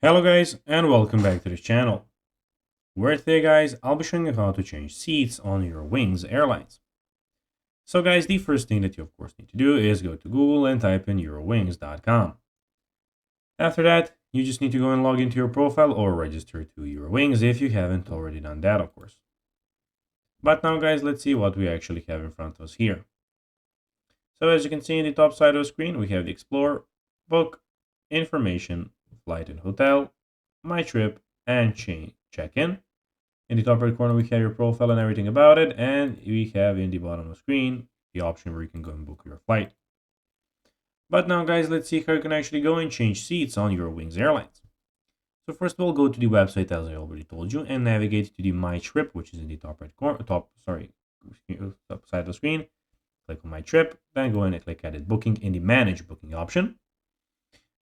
Hello guys and welcome back to this channel, where today guys I'll be showing you how to change seats on Eurowings Airlines. So guys, the first thing that you of course need to do is go to Google and type in eurowings.com. After that, you just need to go and log into your profile or register to Eurowings if you haven't already done that, of course. But now guys, let's see what we actually have in front of us here. So as you can see in the top side of the screen, we have the Explore, Book, Information, Flight and Hotel, My Trip, and Check-in. In the top right corner, we have your profile and everything about it, and we have in the bottom of the screen the option where you can go and book your flight. But now guys, let's see how you can actually go and change seats on Eurowings Airlines. So first of all, go to the website as I already told you and navigate to the My Trip, which is in the top right corner, top side of the screen. Click on My Trip, then go and click Edit Booking in the Manage Booking option.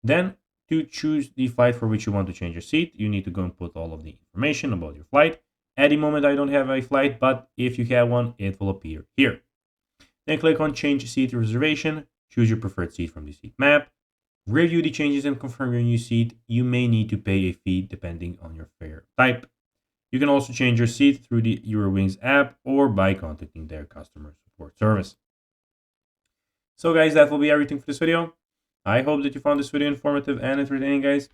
Then to choose the flight for which you want to change your seat, you need to go and put all of the information about your flight. At the moment, I don't have a flight, but if you have one, it will appear here. Then click on Change Seat Reservation, choose your preferred seat from the seat map, review the changes and confirm your new seat. You may need to pay a fee depending on your fare type. You can also change your seat through the Eurowings app or by contacting their customer support service. So guys, that will be everything for this video. I hope that you found this video informative and entertaining, guys.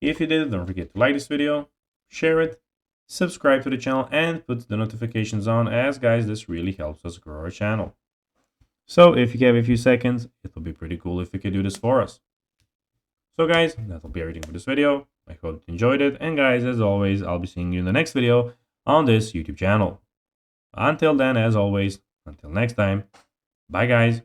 If you did, don't forget to like this video, share it, subscribe to the channel, and put the notifications on, as guys, this really helps us grow our channel. So if you have a few seconds, it will be pretty cool if you could do this for us. So guys, that will be everything for this video. I hope you enjoyed it, and guys, as always, I'll be seeing you in the next video on this YouTube channel. Until then, as always, until next time, bye guys.